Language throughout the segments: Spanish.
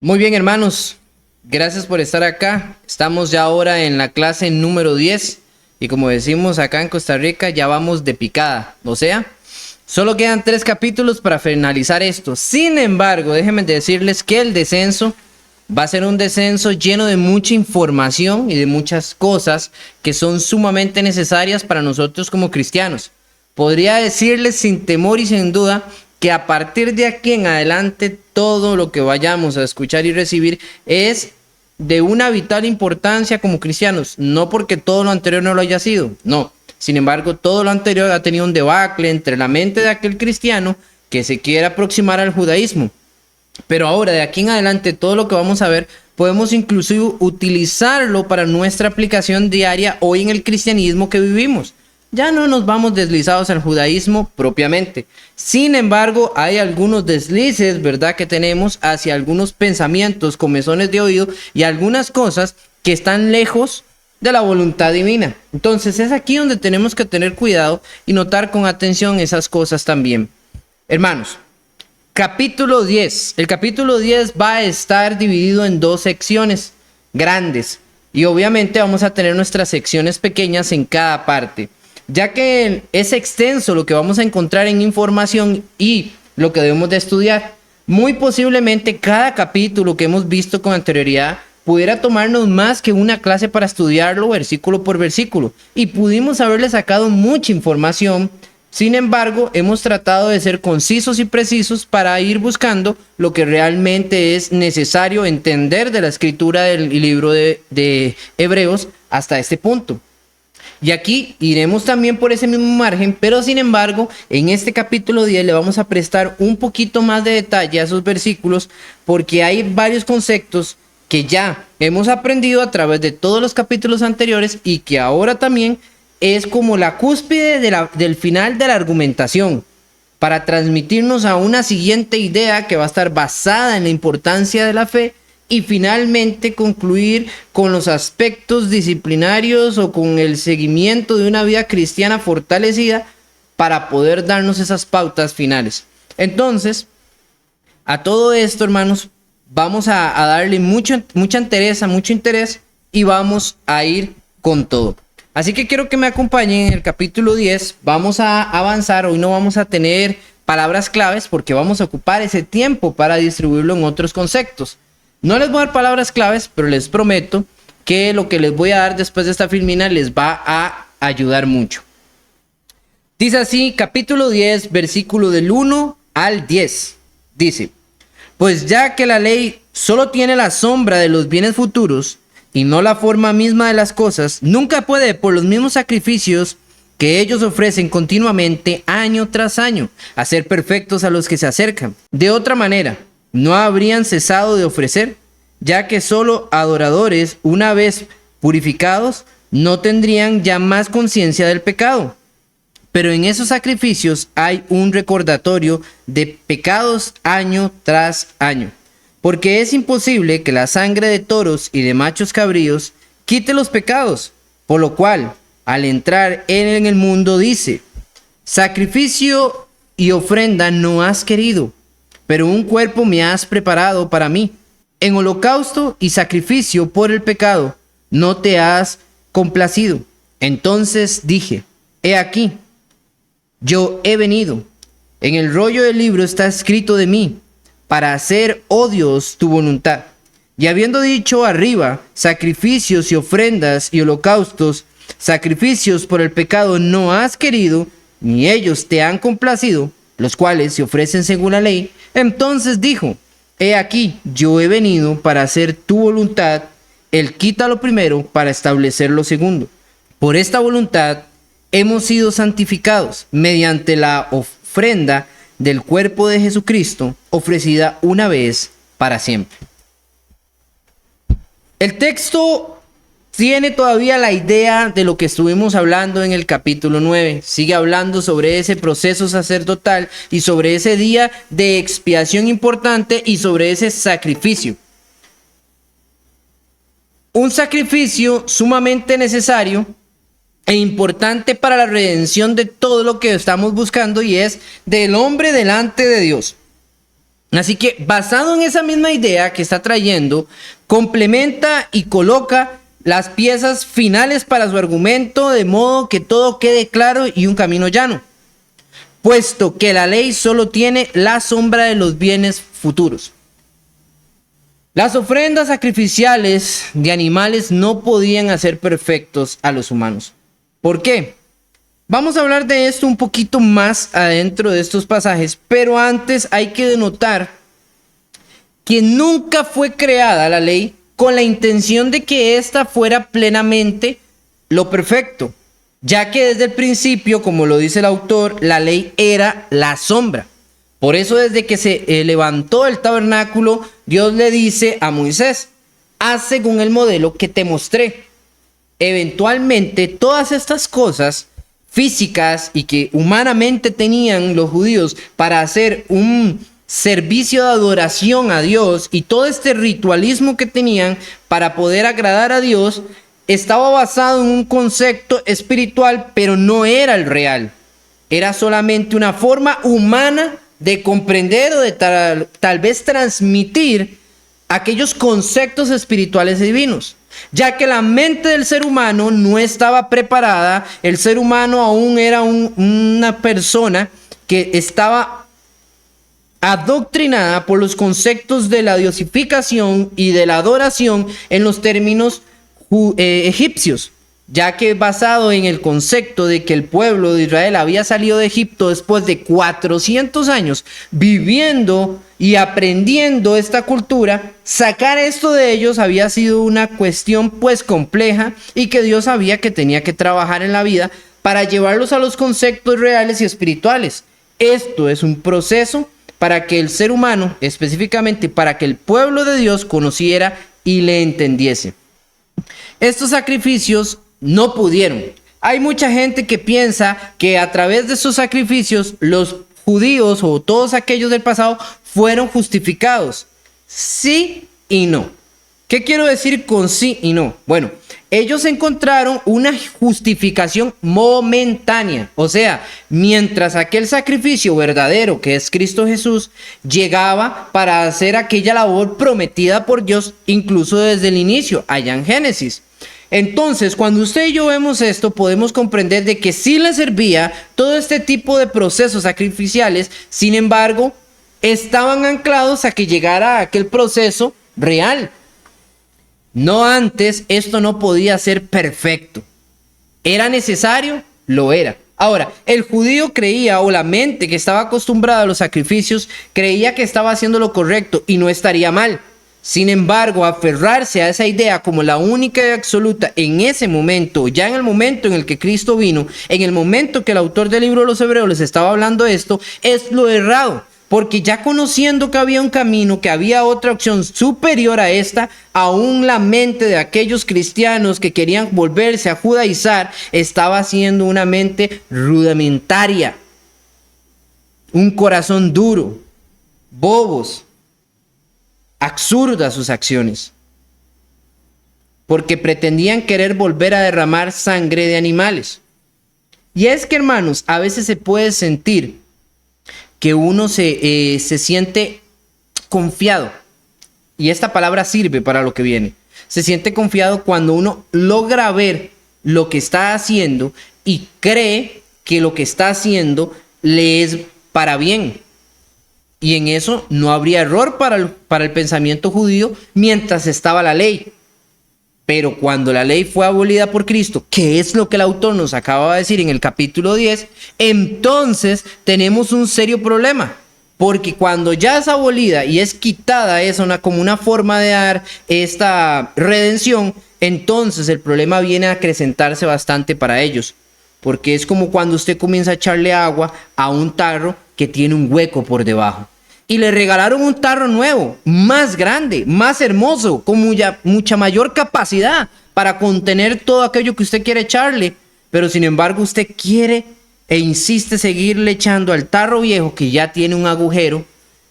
Muy bien, hermanos, gracias por estar acá. Estamos ya ahora en la clase número 10 y como decimos acá en Costa Rica, ya vamos de picada. O sea, solo quedan 3 capítulos para finalizar esto. Sin embargo, déjenme decirles que el descenso va a ser un descenso lleno de mucha información y de muchas cosas que son sumamente necesarias para nosotros como cristianos. Podría decirles sin temor y sin duda que a partir de aquí en adelante todo lo que vayamos a escuchar y recibir es de una vital importancia como cristianos, no porque todo lo anterior no lo haya sido, no. Sin embargo, todo lo anterior ha tenido un debacle entre la mente de aquel cristiano que se quiere aproximar al judaísmo. Pero ahora, de aquí en adelante, todo lo que vamos a ver, podemos inclusive utilizarlo para nuestra aplicación diaria hoy en el cristianismo que vivimos. Ya no nos vamos deslizados al judaísmo propiamente. Sin embargo, hay algunos deslices, ¿verdad?, que tenemos hacia algunos pensamientos, comezones de oído y algunas cosas que están lejos de la voluntad divina. Entonces es aquí donde tenemos que tener cuidado y notar con atención esas cosas también. Hermanos, capítulo 10. El capítulo 10 va a estar dividido en 2 secciones grandes y obviamente vamos a tener nuestras secciones pequeñas en cada parte. Ya que es extenso lo que vamos a encontrar en información y lo que debemos de estudiar, muy posiblemente cada capítulo que hemos visto con anterioridad pudiera tomarnos más que una clase para estudiarlo versículo por versículo y pudimos haberle sacado mucha información. Sin embargo, hemos tratado de ser concisos y precisos para ir buscando lo que realmente es necesario entender de la escritura del libro de Hebreos hasta este punto. Y aquí iremos también por ese mismo margen, pero sin embargo, en este capítulo 10 le vamos a prestar un poquito más de detalle a esos versículos porque hay varios conceptos que ya hemos aprendido a través de todos los capítulos anteriores y que ahora también es como la cúspide del final de la argumentación para transmitirnos a una siguiente idea que va a estar basada en la importancia de la fe y finalmente concluir con los aspectos disciplinarios o con el seguimiento de una vida cristiana fortalecida para poder darnos esas pautas finales. Entonces, a todo esto, hermanos, vamos a darle mucha interés y vamos a ir con todo. Así que quiero que me acompañen en el capítulo 10. Vamos a avanzar. Hoy no vamos a tener palabras claves porque vamos a ocupar ese tiempo para distribuirlo en otros conceptos. No les voy a dar palabras claves, pero les prometo que lo que les voy a dar después de esta filmina les va a ayudar mucho. Dice así, capítulo 10, versículo del 1 al 10. Dice, pues ya que la ley solo tiene la sombra de los bienes futuros y no la forma misma de las cosas, nunca puede, por los mismos sacrificios que ellos ofrecen continuamente año tras año, hacer perfectos a los que se acercan. De otra manera, no habrían cesado de ofrecer, ya que solo adoradores, una vez purificados, no tendrían ya más conciencia del pecado. Pero en esos sacrificios hay un recordatorio de pecados año tras año, porque es imposible que la sangre de toros y de machos cabríos quite los pecados, por lo cual, al entrar en el mundo dice, sacrificio y ofrenda no has querido, pero un cuerpo me has preparado para mí. En holocausto y sacrificio por el pecado no te has complacido. Entonces dije, he aquí, yo he venido. En el rollo del libro está escrito de mí, para hacer, oh Dios, tu voluntad. Y habiendo dicho arriba, sacrificios y ofrendas y holocaustos, sacrificios por el pecado no has querido, ni ellos te han complacido, los cuales se ofrecen según la ley, entonces dijo, he aquí, yo he venido para hacer tu voluntad, él quita lo primero para establecer lo segundo. Por esta voluntad hemos sido santificados mediante la ofrenda del cuerpo de Jesucristo, ofrecida una vez para siempre. El texto tiene todavía la idea de lo que estuvimos hablando en el capítulo 9. Sigue hablando sobre ese proceso sacerdotal y sobre ese día de expiación importante y sobre ese sacrificio. Un sacrificio sumamente necesario e importante para la redención de todo lo que estamos buscando y es del hombre delante de Dios. Así que basado en esa misma idea que está trayendo, complementa y coloca las piezas finales para su argumento de modo que todo quede claro y un camino llano, puesto que la ley solo tiene la sombra de los bienes futuros. Las ofrendas sacrificiales de animales no podían hacer perfectos a los humanos. ¿Por qué? Vamos a hablar de esto un poquito más adentro de estos pasajes, pero antes hay que denotar que nunca fue creada la ley con la intención de que ésta fuera plenamente lo perfecto, ya que desde el principio, como lo dice el autor, la ley era la sombra. Por eso desde que se levantó el tabernáculo, Dios le dice a Moisés: haz según el modelo que te mostré. Eventualmente todas estas cosas físicas y que humanamente tenían los judíos para hacer un servicio de adoración a Dios, y todo este ritualismo que tenían para poder agradar a Dios, estaba basado en un concepto espiritual, pero no era el real. Era solamente una forma humana de comprender o de tal vez transmitir aquellos conceptos espirituales divinos, ya que la mente del ser humano no estaba preparada. El ser humano aún era una persona que estaba adoctrinada por los conceptos de la diosificación y de la adoración en los términos egipcios, ya que basado en el concepto de que el pueblo de Israel había salido de Egipto después de 400 años viviendo y aprendiendo esta cultura, sacar esto de ellos había sido una cuestión pues compleja, y que Dios sabía que tenía que trabajar en la vida para llevarlos a los conceptos reales y espirituales. Esto es un proceso para que el ser humano, específicamente para que el pueblo de Dios conociera y le entendiese. Estos sacrificios no pudieron. Hay mucha gente que piensa que a través de esos sacrificios los judíos o todos aquellos del pasado fueron justificados. Sí y no. ¿Qué quiero decir con sí y no? Bueno, ellos encontraron una justificación momentánea. O sea, mientras aquel sacrificio verdadero, que es Cristo Jesús, llegaba para hacer aquella labor prometida por Dios, incluso desde el inicio, allá en Génesis. Entonces, cuando usted y yo vemos esto, podemos comprender de que sí le servía todo este tipo de procesos sacrificiales. Sin embargo, estaban anclados a que llegara aquel proceso real. No antes, esto no podía ser perfecto. ¿Era necesario? Lo era. Ahora, el judío creía, o la mente que estaba acostumbrada a los sacrificios, creía que estaba haciendo lo correcto y no estaría mal. Sin embargo, aferrarse a esa idea como la única y absoluta en ese momento, ya en el momento en el que Cristo vino, en el momento que el autor del libro de los Hebreos les estaba hablando de esto, es lo errado. Porque ya conociendo que había un camino, que había otra opción superior a esta, aún la mente de aquellos cristianos que querían volverse a judaizar estaba siendo una mente rudimentaria, un corazón duro, bobos, absurdas sus acciones, porque pretendían querer volver a derramar sangre de animales. Y es que, hermanos, a veces se puede sentir que uno se siente confiado, y esta palabra sirve para lo que viene. Se siente confiado cuando uno logra ver lo que está haciendo y cree que lo que está haciendo le es para bien. Y en eso no habría error para el pensamiento judío mientras estaba la ley. Pero cuando la ley fue abolida por Cristo, que es lo que el autor nos acaba de decir en el capítulo 10, entonces tenemos un serio problema. Porque cuando ya es abolida y es quitada esa como una forma de dar esta redención, entonces el problema viene a acrecentarse bastante para ellos. Porque es como cuando usted comienza a echarle agua a un tarro que tiene un hueco por debajo. Y le regalaron un tarro nuevo, más grande, más hermoso, con mucha mayor capacidad para contener todo aquello que usted quiere echarle. Pero sin embargo usted quiere e insiste seguirle echando al tarro viejo que ya tiene un agujero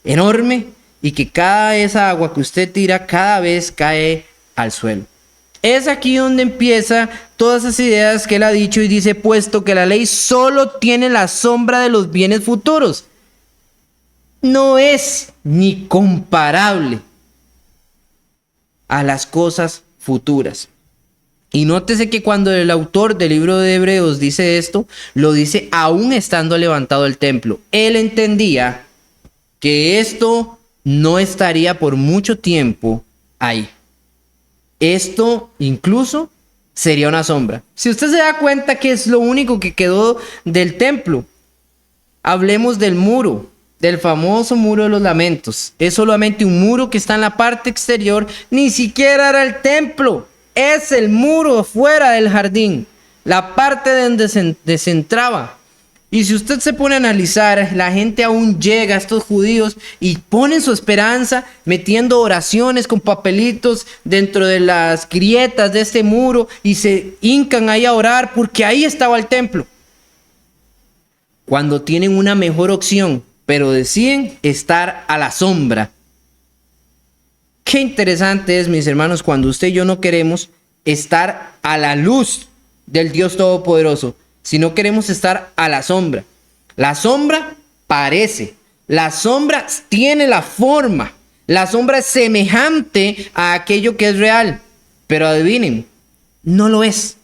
enorme y que esa agua que usted tira cada vez cae al suelo. Es aquí donde empieza todas esas ideas que él ha dicho y dice, puesto que la ley solo tiene la sombra de los bienes futuros. no es ni comparable a las cosas futuras. Y nótese que cuando el autor del libro de Hebreos dice esto, lo dice aún estando levantado el templo. Él entendía que esto no estaría por mucho tiempo ahí. Esto incluso sería una sombra. Si usted se da cuenta que es lo único que quedó del templo, hablemos del muro, del famoso muro de los lamentos. Es solamente un muro que está en la parte exterior, ni siquiera era el templo. Es el muro fuera del jardín, la parte donde se entraba. Y si usted se pone a analizar, la gente aún llega, estos judíos, y ponen su esperanza metiendo oraciones con papelitos dentro de las grietas de este muro y se hincan ahí a orar porque ahí estaba el templo. Cuando tienen una mejor opción, pero deciden estar a la sombra. Qué interesante es, mis hermanos, cuando usted y yo no queremos estar a la luz del Dios Todopoderoso, sino queremos estar a la sombra. La sombra parece, la sombra tiene la forma, la sombra es semejante a aquello que es real, pero adivinen, no lo es.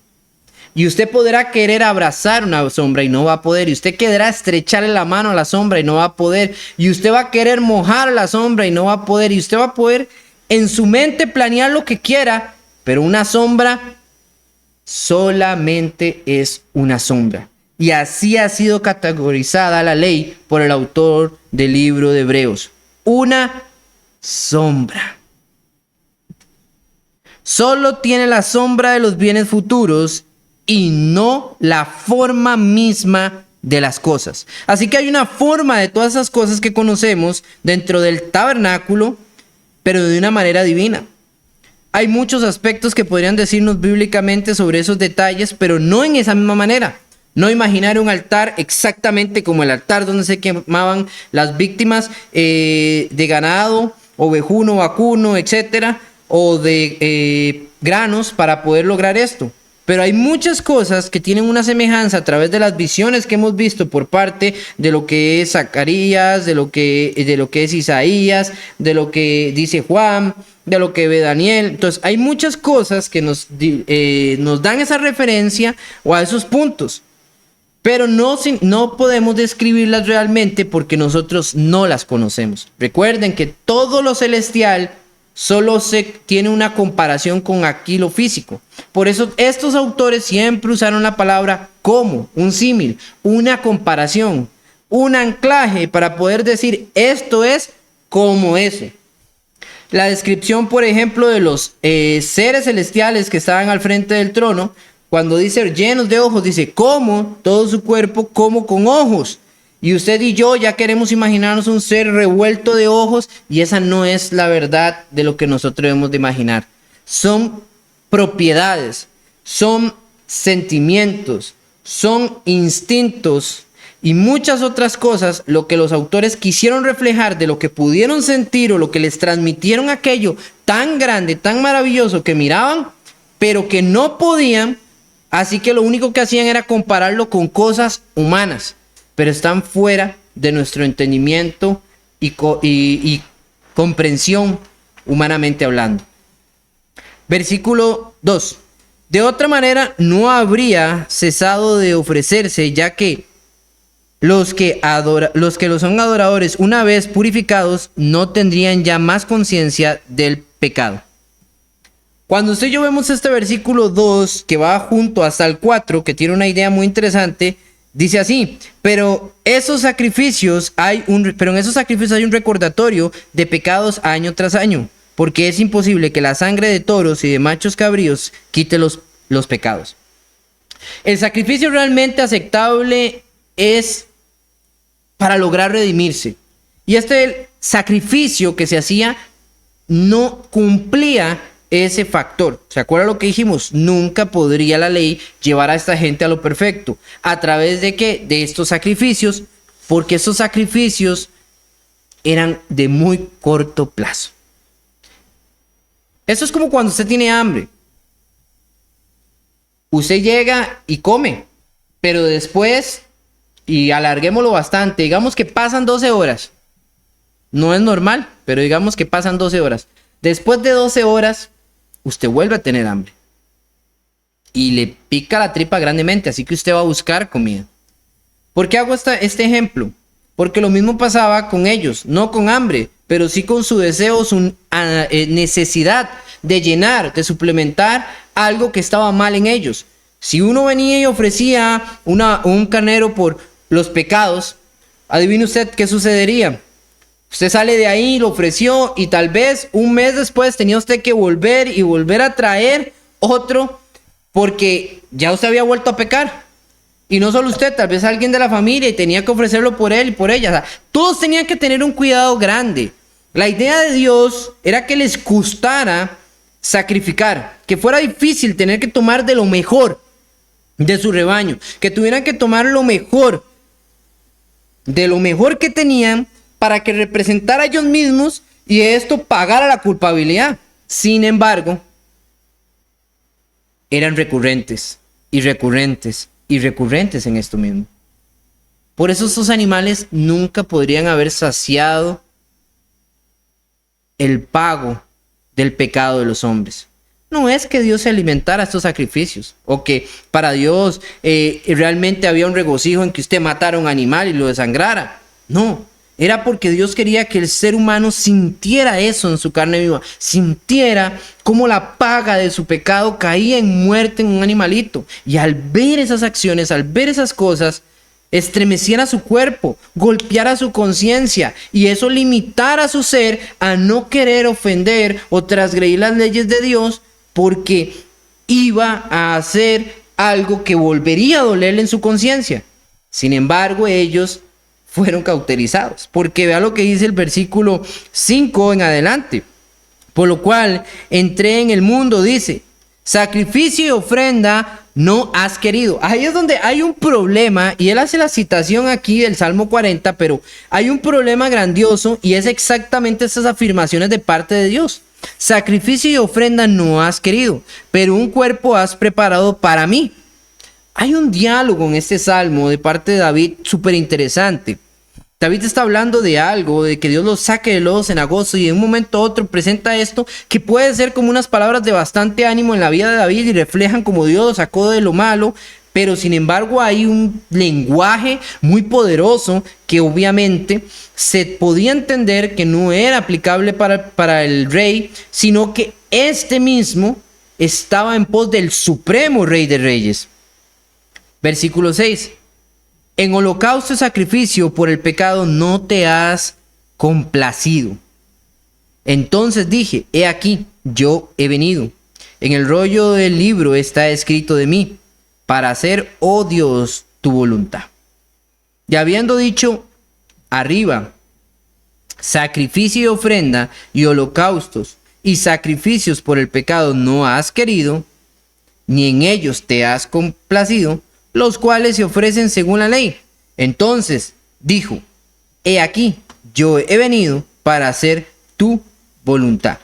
Y usted podrá querer abrazar una sombra y no va a poder. Y usted querrá estrecharle la mano a la sombra y no va a poder. Y usted va a querer mojar la sombra y no va a poder. Y usted va a poder en su mente planear lo que quiera, pero una sombra solamente es una sombra. Y así ha sido categorizada la ley por el autor del libro de Hebreos. Una sombra. Solo tiene la sombra de los bienes futuros y no la forma misma de las cosas. Así que hay una forma de todas esas cosas que conocemos dentro del tabernáculo, pero de una manera divina. Hay muchos aspectos que podrían decirnos bíblicamente sobre esos detalles, pero no en esa misma manera. No imaginar un altar exactamente como el altar donde se quemaban las víctimas de ganado, ovejuno, vacuno, etcétera, o de granos para poder lograr esto. Pero hay muchas cosas que tienen una semejanza a través de las visiones que hemos visto por parte de lo que es Zacarías, de lo que es Isaías, de lo que dice Juan, de lo que ve Daniel. Entonces hay muchas cosas que nos dan esa referencia o a esos puntos. Pero no podemos describirlas realmente porque nosotros no las conocemos. Recuerden que todo lo celestial solo se tiene una comparación con aquí lo físico. Por eso estos autores siempre usaron la palabra como, un símil, una comparación, un anclaje para poder decir esto es como eso. La descripción, por ejemplo, de los seres celestiales que estaban al frente del trono, cuando dice llenos de ojos, dice como todo su cuerpo, como con ojos. Y usted y yo ya queremos imaginarnos un ser revuelto de ojos y esa no es la verdad de lo que nosotros debemos de imaginar. Son propiedades, son sentimientos, son instintos y muchas otras cosas lo que los autores quisieron reflejar de lo que pudieron sentir o lo que les transmitieron aquello tan grande, tan maravilloso que miraban, pero que no podían, así que lo único que hacían era compararlo con cosas humanas. Pero están fuera de nuestro entendimiento y comprensión humanamente hablando. Versículo 2. De otra manera no habría cesado de ofrecerse, ya que los que lo son adoradores, una vez purificados, no tendrían ya más conciencia del pecado. Cuando usted y yo vemos este versículo 2, que va junto hasta el 4, que tiene una idea muy interesante, dice así, pero en esos sacrificios hay un recordatorio de pecados año tras año, porque es imposible que la sangre de toros y de machos cabríos quite los pecados. El sacrificio realmente aceptable es para lograr redimirse. Y este sacrificio que se hacía no cumplía ese factor. ¿Se acuerdan lo que dijimos? Nunca podría la ley llevar a esta gente a lo perfecto. ¿A través de qué? De estos sacrificios, porque estos sacrificios eran de muy corto plazo. Eso es como cuando usted tiene hambre. Usted llega y come, pero después, y alarguémoslo bastante, digamos que pasan 12 horas. no es normal, pero digamos que pasan 12 horas. Después de 12 horas, usted vuelve a tener hambre. Y le pica la tripa grandemente, así que usted va a buscar comida. ¿Por qué hago este ejemplo? Porque lo mismo pasaba con ellos, no con hambre, pero sí con su deseo, su necesidad de llenar, de suplementar algo que estaba mal en ellos. Si uno venía y ofrecía un carnero por los pecados, adivine usted qué sucedería. Usted sale de ahí, lo ofreció y tal vez un mes después tenía usted que volver a traer otro porque ya usted había vuelto a pecar. Y no solo usted, tal vez alguien de la familia y tenía que ofrecerlo por él y por ella. O sea, todos tenían que tener un cuidado grande. La idea de Dios era que les costara sacrificar, que fuera difícil tener que tomar de lo mejor de su rebaño, que tuvieran que tomar lo mejor de lo mejor que tenían para que representara a ellos mismos y esto pagara la culpabilidad. Sin embargo, eran recurrentes y recurrentes y recurrentes en esto mismo. Por eso estos animales nunca podrían haber saciado el pago del pecado de los hombres. No es que Dios se alimentara estos sacrificios o que para Dios realmente había un regocijo en que usted matara a un animal y lo desangrara. No, era porque Dios quería que el ser humano sintiera eso en su carne viva, sintiera cómo la paga de su pecado caía en muerte en un animalito. Y al ver esas acciones, al ver esas cosas, estremeciera su cuerpo, golpeara su conciencia y eso limitara su ser a no querer ofender o transgredir las leyes de Dios porque iba a hacer algo que volvería a dolerle en su conciencia. Sin embargo, ellos fueron cauterizados, porque vea lo que dice el versículo 5 en adelante. Por lo cual entré en el mundo, dice, sacrificio y ofrenda no has querido. Ahí es donde hay un problema, y él hace la citación aquí del Salmo 40, pero hay un problema grandioso, y es exactamente estas afirmaciones de parte de Dios. Sacrificio y ofrenda no has querido, pero un cuerpo has preparado para mí. Hay un diálogo en este salmo de parte de David súper interesante. David está hablando de algo, de que Dios los saque del lodo cenagoso y de un momento a otro presenta esto que puede ser como unas palabras de bastante ánimo en la vida de David y reflejan como Dios lo sacó de lo malo, pero sin embargo hay un lenguaje muy poderoso que obviamente se podía entender que no era aplicable para el rey, sino que este mismo estaba en pos del supremo Rey de Reyes. Versículo 6. En holocausto y sacrificio por el pecado no te has complacido. Entonces dije, he aquí, yo he venido. En el rollo del libro está escrito de mí, para hacer, oh Dios, tu voluntad. Y habiendo dicho arriba, sacrificio y ofrenda y holocaustos y sacrificios por el pecado no has querido, ni en ellos te has complacido, los cuales se ofrecen según la ley. Entonces dijo, he aquí, yo he venido para hacer tu voluntad.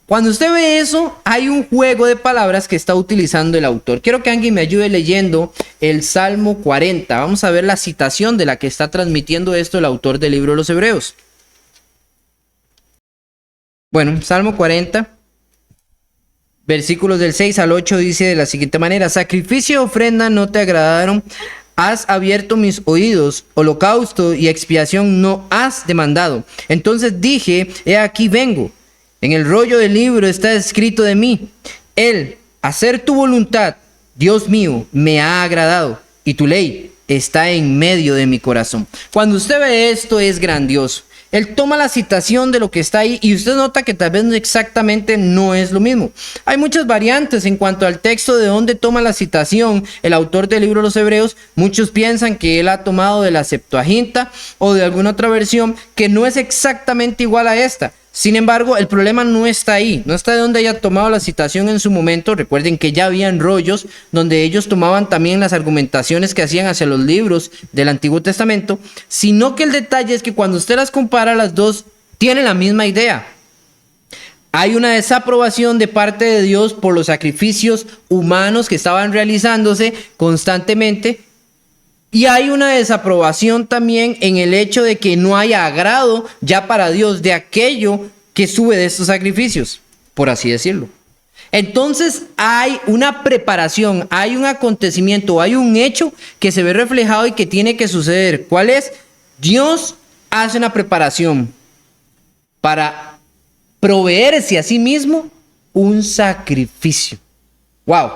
Cuando usted ve eso, hay un juego de palabras que está utilizando el autor. Quiero que alguien me ayude leyendo el Salmo 40. Vamos a ver la citación de la que está transmitiendo esto el autor del libro de los Hebreos. Bueno, Salmo 40. Versículos del 6 al 8 dice de la siguiente manera, sacrificio y ofrenda no te agradaron, has abierto mis oídos, holocausto y expiación no has demandado. Entonces dije, he aquí vengo, en el rollo del libro está escrito de mí, el hacer tu voluntad, Dios mío, me ha agradado y tu ley está en medio de mi corazón. Cuando usted ve esto es grandioso. Él toma la citación de lo que está ahí y usted nota que tal vez exactamente no es lo mismo. Hay muchas variantes en cuanto al texto de dónde toma la citación el autor del libro de los Hebreos. Muchos piensan que él ha tomado de la Septuaginta o de alguna otra versión que no es exactamente igual a esta. Sin embargo, el problema no está ahí, no está de donde haya tomado la citación en su momento. Recuerden que ya habían rollos donde ellos tomaban también las argumentaciones que hacían hacia los libros del Antiguo Testamento, sino que el detalle es que cuando usted las compara, las dos tienen la misma idea. Hay una desaprobación de parte de Dios por los sacrificios humanos que estaban realizándose constantemente Y hay una desaprobación también en el hecho de que no haya agrado ya para Dios de aquello que sube de estos sacrificios, por así decirlo. Entonces hay una preparación, hay un acontecimiento, hay un hecho que se ve reflejado y que tiene que suceder. ¿Cuál es? Dios hace una preparación para proveerse a sí mismo un sacrificio. ¡Wow!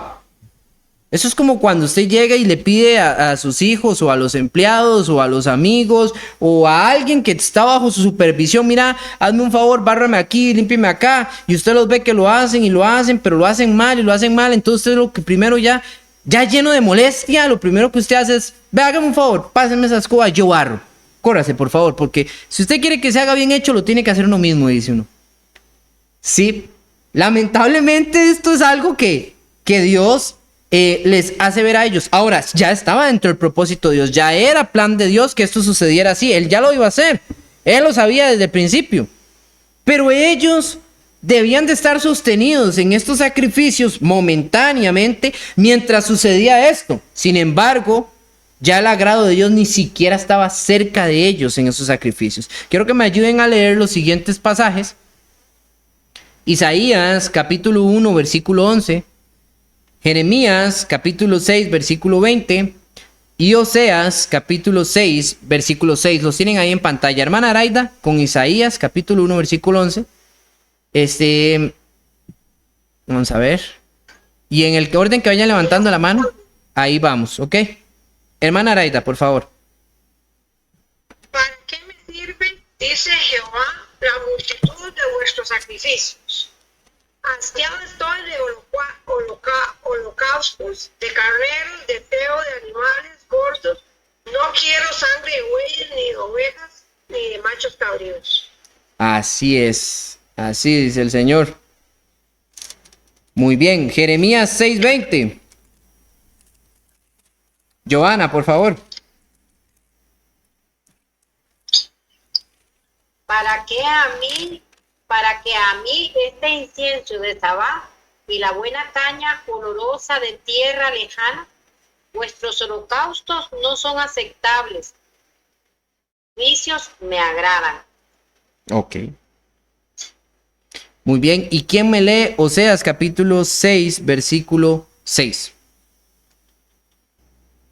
Eso es como cuando usted llega y le pide a sus hijos o a los empleados o a los amigos o a alguien que está bajo su supervisión: mira, hazme un favor, bárrame aquí, límpieme acá, y usted los ve que lo hacen y lo hacen, pero lo hacen mal y lo hacen mal. Entonces usted lo que primero ya lleno de molestia, lo primero que usted hace es: ve, hágame un favor, pásenme esa escoba, yo barro. Córrase, por favor, porque si usted quiere que se haga bien hecho, lo tiene que hacer uno mismo, dice uno. Sí, lamentablemente esto es algo que Dios les hace ver a ellos. Ahora, ya estaba dentro del propósito de Dios, ya era plan de Dios que esto sucediera así, Él ya lo iba a hacer, Él lo sabía desde el principio, pero ellos debían de estar sostenidos en estos sacrificios momentáneamente mientras sucedía esto. Sin embargo, ya el agrado de Dios ni siquiera estaba cerca de ellos en esos sacrificios. Quiero que me ayuden a leer los siguientes pasajes. Isaías capítulo 1 versículo 11, Jeremías capítulo 6 versículo 20 y Oseas capítulo 6 versículo 6. Los tienen ahí en pantalla, hermana Araida, con Isaías capítulo 1 versículo 11. Vamos a ver. Y en el orden que vayan levantando la mano, ahí vamos, ¿ok? Hermana Araida, por favor. ¿Para qué me sirve, dice Jehová, la multitud de vuestros sacrificios? Hastiado estoy de holocaustos, de carneros, de feo, de animales cortos. No quiero sangre de bueyes, ni de ovejas, ni de machos cabríos. Así es, así dice el Señor. Muy bien, Jeremías 6:20. Joana, por favor. Para que a mí este incienso de Sabá y la buena caña olorosa de tierra lejana, vuestros holocaustos no son aceptables, vicios me agradan. Ok. Muy bien, ¿y quién me lee Oseas capítulo 6, versículo 6?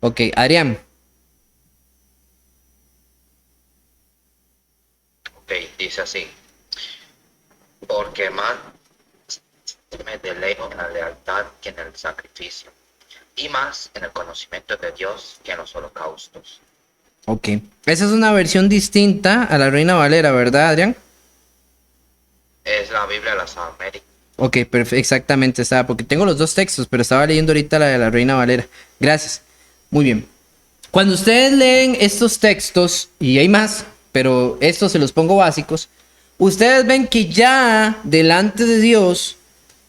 Ok, Adrián. Ok, dice así: porque más me deleito en la lealtad que en el sacrificio, y más en el conocimiento de Dios que en los holocaustos. Ok, esa es una versión distinta a la Reina Valera, ¿verdad, Adrián? Es la Biblia de las Américas. Ok, exactamente, estaba, porque tengo los dos textos, pero estaba leyendo ahorita la de la Reina Valera. Gracias. Muy bien. Cuando ustedes leen estos textos, y hay más, pero estos se los pongo básicos, ustedes ven que ya delante de Dios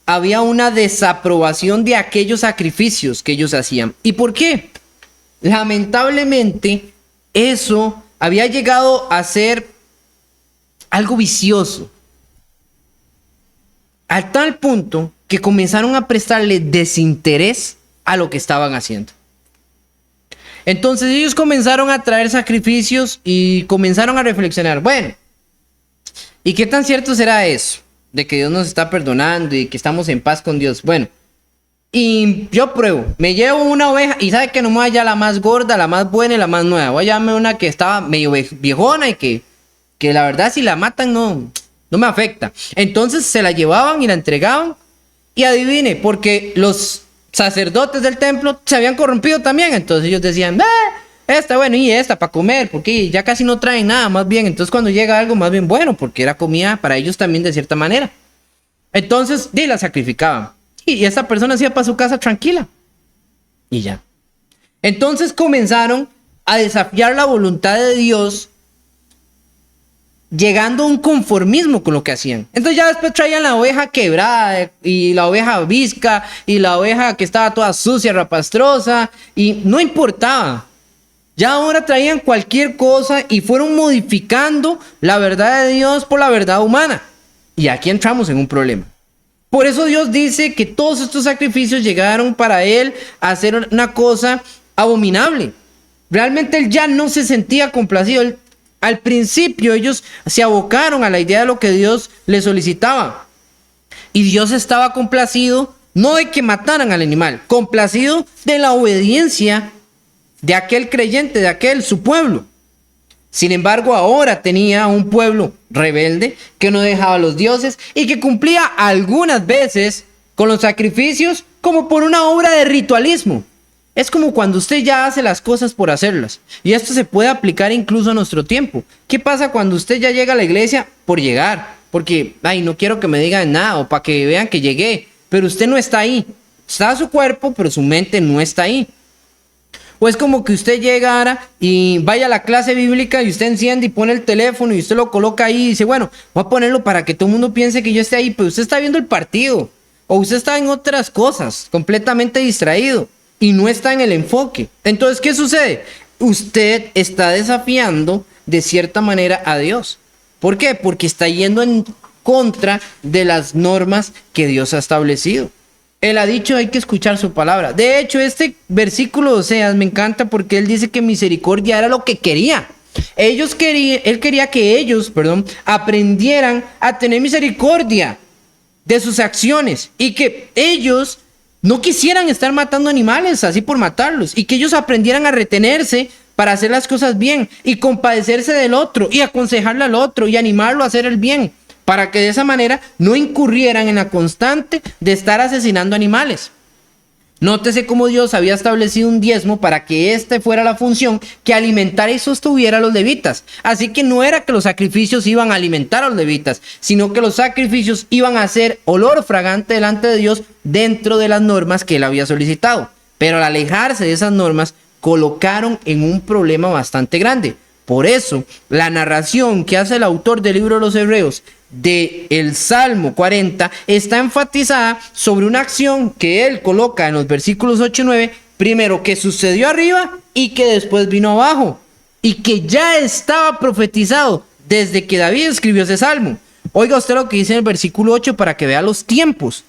había una desaprobación de aquellos sacrificios que ellos hacían. ¿Y por qué? Lamentablemente, eso había llegado a ser algo vicioso, a tal punto que comenzaron a prestarle desinterés a lo que estaban haciendo. Entonces ellos comenzaron a traer sacrificios y comenzaron a reflexionar: bueno, ¿y qué tan cierto será eso? De que Dios nos está perdonando y que estamos en paz con Dios. Bueno, y yo pruebo, me llevo una oveja y sabe que no me voy a hallar la más gorda, la más buena y la más nueva. Voy a llevarme una que estaba medio viejona y que la verdad si la matan no me afecta. Entonces se la llevaban y la entregaban, y adivine, porque los sacerdotes del templo se habían corrompido también. Entonces ellos decían: esta, bueno, y esta para comer, porque ya casi no traen nada, más bien. Entonces cuando llega algo más bien bueno, porque era comida para ellos también de cierta manera, entonces la sacrificaban. Y esta persona se iba para su casa tranquila. Y ya. Entonces comenzaron a desafiar la voluntad de Dios, llegando a un conformismo con lo que hacían. Entonces ya después traían la oveja quebrada y la oveja visca y la oveja que estaba toda sucia, rapastrosa, y no importaba. Ya ahora traían cualquier cosa y fueron modificando la verdad de Dios por la verdad humana. Y aquí entramos en un problema. Por eso Dios dice que todos estos sacrificios llegaron para Él a hacer una cosa abominable. Realmente él ya no se sentía complacido. Al principio ellos se abocaron a la idea de lo que Dios les solicitaba. Y Dios estaba complacido, no de que mataran al animal, complacido de la obediencia de aquel creyente, de aquel su pueblo. Sin embargo, ahora tenía un pueblo rebelde que no dejaba a los dioses y que cumplía algunas veces con los sacrificios como por una obra de ritualismo. Es como cuando usted ya hace las cosas por hacerlas. Y esto se puede aplicar incluso a nuestro tiempo. ¿Qué pasa cuando usted ya llega a la iglesia por llegar? Porque, no quiero que me digan nada o para que vean que llegué. Pero usted no está ahí. Está su cuerpo, pero su mente no está ahí. O es como que usted llegara y vaya a la clase bíblica y usted enciende y pone el teléfono y usted lo coloca ahí y dice, bueno, voy a ponerlo para que todo el mundo piense que yo esté ahí, pero usted está viendo el partido. O usted está en otras cosas, completamente distraído y no está en el enfoque. Entonces, ¿qué sucede? Usted está desafiando de cierta manera a Dios. ¿Por qué? Porque está yendo en contra de las normas que Dios ha establecido. Él ha dicho hay que escuchar su palabra. De hecho, este versículo de Oseas me encanta porque él dice que misericordia era lo que quería. Él quería que ellos, aprendieran a tener misericordia de sus acciones y que ellos no quisieran estar matando animales así por matarlos y que ellos aprendieran a retenerse para hacer las cosas bien y compadecerse del otro y aconsejarle al otro y animarlo a hacer el bien, para que de esa manera no incurrieran en la constante de estar asesinando animales. Nótese cómo Dios había establecido un diezmo para que este fuera la función que alimentara y sostuviera a los levitas. Así que no era que los sacrificios iban a alimentar a los levitas, sino que los sacrificios iban a ser olor fragante delante de Dios dentro de las normas que él había solicitado. Pero al alejarse de esas normas, colocaron en un problema bastante grande. Por eso, la narración que hace el autor del libro de los Hebreos del Salmo 40 está enfatizada sobre una acción que él coloca en los versículos 8 y 9, primero que sucedió arriba y que después vino abajo, y que ya estaba profetizado desde que David escribió ese salmo. Oiga usted lo que dice en el versículo 8 para que vea los tiempos.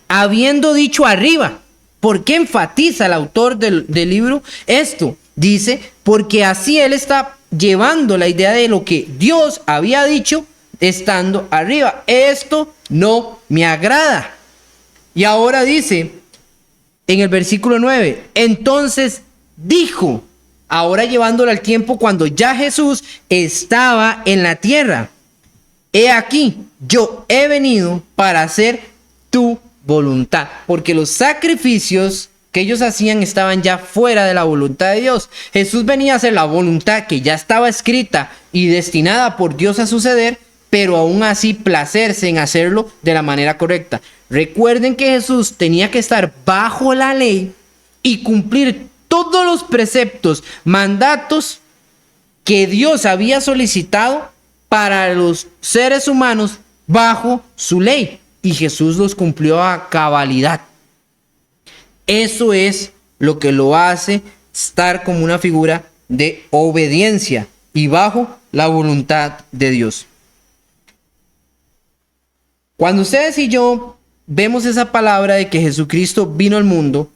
Habiendo dicho arriba, ¿por qué enfatiza el autor del libro esto? Dice, porque así él está llevando la idea de lo que Dios había dicho estando arriba. Esto no me agrada. Y ahora dice en el versículo 9, entonces dijo, ahora llevándolo al tiempo cuando ya Jesús estaba en la tierra, he aquí, yo he venido para hacer tu voluntad, porque los sacrificios que ellos hacían estaban ya fuera de la voluntad de Dios. Jesús venía a hacer la voluntad que ya estaba escrita y destinada por Dios a suceder, pero aún así placerse en hacerlo de la manera correcta. Recuerden que Jesús tenía que estar bajo la ley y cumplir todos los preceptos, mandatos que Dios había solicitado para los seres humanos bajo su ley. Y Jesús los cumplió a cabalidad. Eso es lo que lo hace estar como una figura de obediencia y bajo la voluntad de Dios. Cuando ustedes y yo vemos esa palabra de que Jesucristo vino al mundo,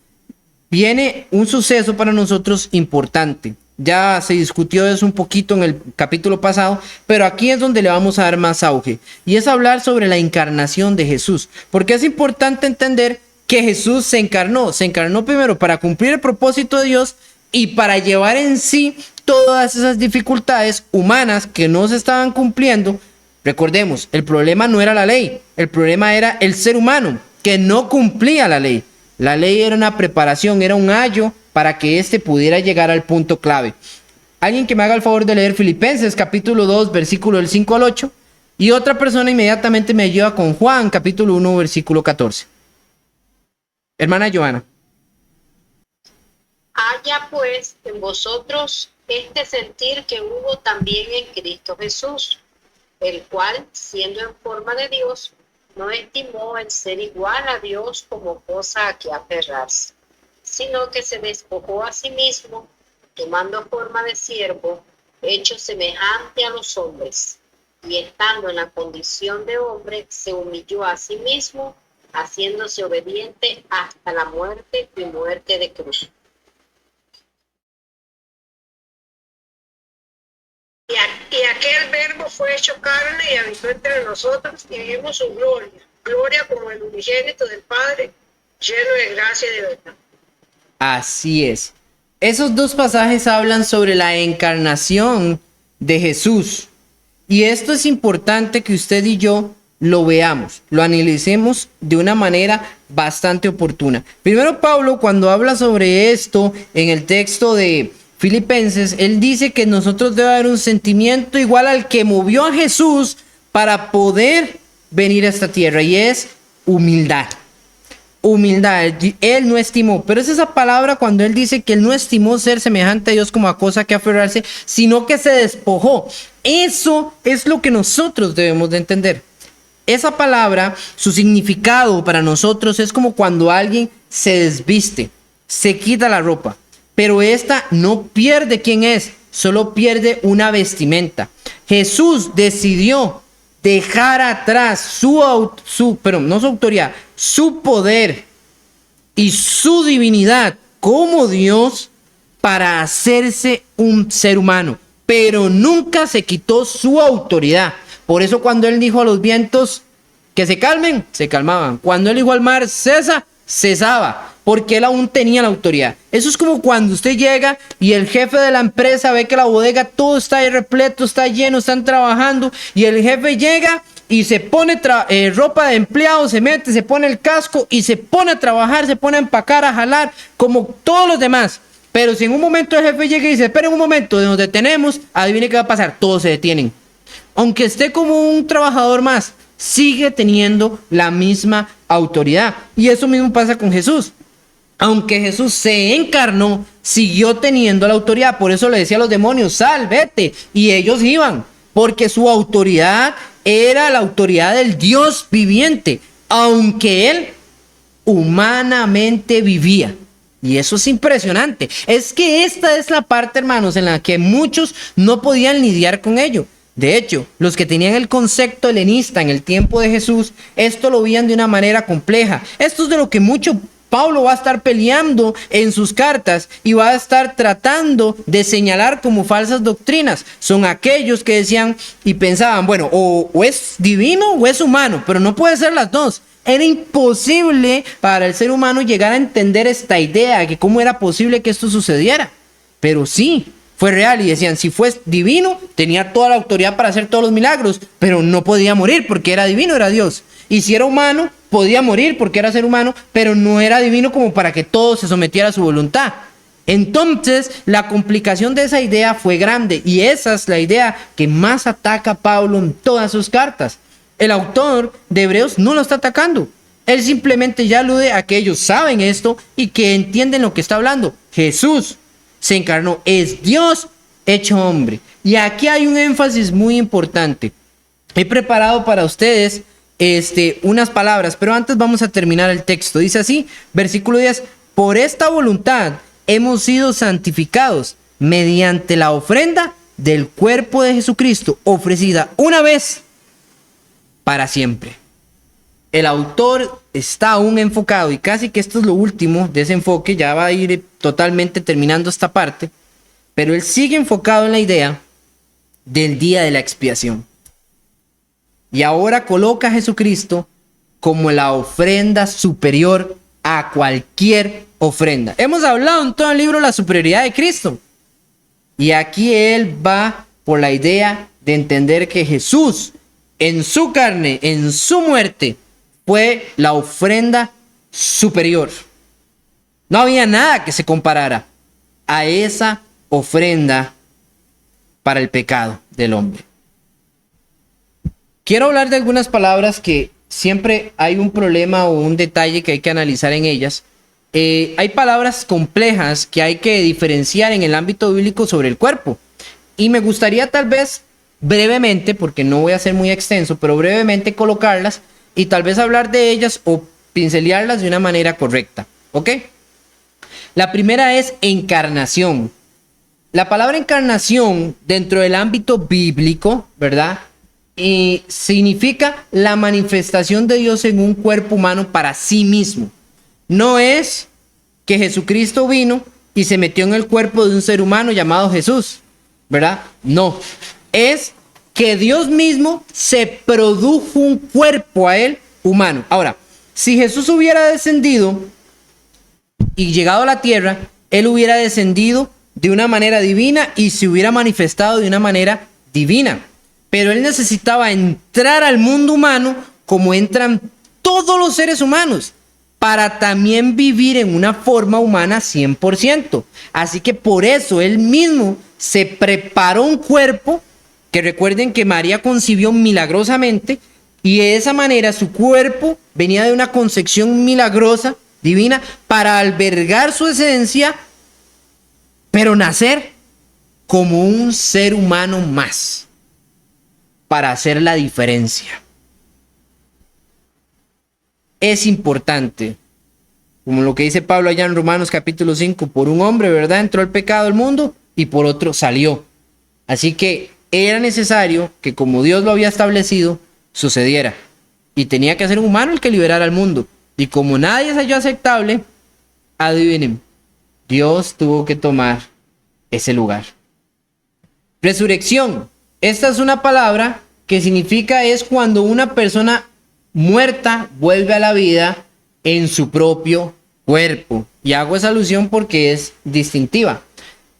viene un suceso para nosotros importante. Ya se discutió eso un poquito en el capítulo pasado, pero aquí es donde le vamos a dar más auge. Y es hablar sobre la encarnación de Jesús. Porque es importante entender que Jesús se encarnó. Se encarnó primero para cumplir el propósito de Dios y para llevar en sí todas esas dificultades humanas que no se estaban cumpliendo. Recordemos, el problema no era la ley, el problema era el ser humano que no cumplía la ley. La ley era una preparación, era un ayo para que éste pudiera llegar al punto clave. Alguien que me haga el favor de leer Filipenses capítulo 2, versículo del 5 al 8, y otra persona inmediatamente me ayuda con Juan capítulo 1, versículo 14. Hermana Joana. Haya pues en vosotros este sentir que hubo también en Cristo Jesús, el cual, siendo en forma de Dios, no estimó el ser igual a Dios como cosa a que aferrarse, sino que se despojó a sí mismo, tomando forma de siervo, hecho semejante a los hombres, y estando en la condición de hombre, se humilló a sí mismo, haciéndose obediente hasta la muerte y muerte de cruz. fue hecho carne y habitó entre nosotros y vimos su gloria, gloria como el unigénito del Padre, lleno de gracia y de verdad. Así es. Esos dos pasajes hablan sobre la encarnación de Jesús. Y esto es importante que usted y yo lo veamos, lo analicemos de una manera bastante oportuna. Primero, Pablo, cuando habla sobre esto en el texto de Filipenses, él dice que nosotros debe haber un sentimiento igual al que movió a Jesús para poder venir a esta tierra, y es humildad. Humildad, él no estimó, pero es esa palabra cuando él dice que él no estimó ser semejante a Dios como a cosa que aferrarse, sino que se despojó. Eso es lo que nosotros debemos de entender. Esa palabra, su significado para nosotros es como cuando alguien se desviste, se quita la ropa, pero esta no pierde quién es, solo pierde una vestimenta. Jesús decidió dejar atrás su autoridad, su poder y su divinidad como Dios para hacerse un ser humano, pero nunca se quitó su autoridad. Por eso cuando él dijo a los vientos que se calmen, se calmaban. Cuando él dijo al mar, cesa, cesaba, porque él aún tenía la autoridad. Eso es como cuando usted llega y el jefe de la empresa ve que la bodega todo está ahí repleto, está lleno, están trabajando, y el jefe llega y se pone ropa de empleado, se mete, se pone el casco y se pone a trabajar, se pone a empacar, a jalar, como todos los demás. Pero si en un momento el jefe llega y dice, esperen un momento, nos detenemos, adivine qué va a pasar, todos se detienen. Aunque esté como un trabajador más, sigue teniendo la misma autoridad. Y eso mismo pasa con Jesús. Aunque Jesús se encarnó, siguió teniendo la autoridad. Por eso le decía a los demonios, sal, vete. Y ellos iban, porque su autoridad era la autoridad del Dios viviente, aunque él humanamente vivía. Y eso es impresionante. Es que esta es la parte, hermanos, en la que muchos no podían lidiar con ello. De hecho, los que tenían el concepto helenista en el tiempo de Jesús, esto lo veían de una manera compleja. Esto es de lo que mucho Pablo va a estar peleando en sus cartas y va a estar tratando de señalar como falsas doctrinas. Son aquellos que decían y pensaban, bueno, o es divino o es humano, pero no puede ser las dos. Era imposible para el ser humano llegar a entender esta idea, que cómo era posible que esto sucediera. Pero sí, fue real, y decían, si fue divino, tenía toda la autoridad para hacer todos los milagros, pero no podía morir porque era divino, era Dios. Y si era humano, podía morir porque era ser humano, pero no era divino como para que todo se sometiera a su voluntad. Entonces, la complicación de esa idea fue grande, y esa es la idea que más ataca a Pablo en todas sus cartas. El autor de Hebreos no lo está atacando. Él simplemente ya alude a que ellos saben esto y que entienden lo que está hablando. Jesús se encarnó, es Dios hecho hombre. Y aquí hay un énfasis muy importante. He preparado para ustedes unas palabras, pero antes vamos a terminar el texto. Dice así, versículo 10, por esta voluntad hemos sido santificados mediante la ofrenda del cuerpo de Jesucristo, ofrecida una vez para siempre. El autor está aún enfocado, y casi que esto es lo último de ese enfoque, ya va a ir totalmente terminando esta parte, pero él sigue enfocado en la idea del día de la expiación. Y ahora coloca a Jesucristo como la ofrenda superior a cualquier ofrenda. Hemos hablado en todo el libro de la superioridad de Cristo. Y aquí él va por la idea de entender que Jesús, en su carne, en su muerte, fue la ofrenda superior. No había nada que se comparara a esa ofrenda para el pecado del hombre. Quiero hablar de algunas palabras que siempre hay un problema o un detalle que hay que analizar en ellas. Hay palabras complejas que hay que diferenciar en el ámbito bíblico sobre el cuerpo. Y me gustaría tal vez brevemente, porque no voy a ser muy extenso, pero brevemente colocarlas y tal vez hablar de ellas o pincelearlas de una manera correcta. ¿Ok? La primera es encarnación. La palabra encarnación dentro del ámbito bíblico, ¿verdad? Y significa la manifestación de Dios en un cuerpo humano para sí mismo. No es que Jesucristo vino y se metió en el cuerpo de un ser humano llamado Jesús, ¿verdad? No, es que Dios mismo se produjo un cuerpo a él humano. Ahora, si Jesús hubiera descendido y llegado a la tierra, él hubiera descendido de una manera divina y se hubiera manifestado de una manera divina. Pero él necesitaba entrar al mundo humano como entran todos los seres humanos, para también vivir en una forma humana 100%. Así que por eso él mismo se preparó un cuerpo, que recuerden que María concibió milagrosamente, y de esa manera su cuerpo venía de una concepción milagrosa, divina, para albergar su esencia, pero nacer como un ser humano más, para hacer la diferencia. Es importante, como lo que dice Pablo allá en Romanos capítulo 5, por un hombre, ¿verdad?, entró el pecado al mundo y por otro salió. Así que era necesario que, como Dios lo había establecido, sucediera. Y tenía que ser un humano el que liberara al mundo. Y como nadie se halló aceptable, adivinen, Dios tuvo que tomar ese lugar. Resurrección. Esta es una palabra que significa es cuando una persona muerta vuelve a la vida en su propio cuerpo. Y hago esa alusión porque es distintiva.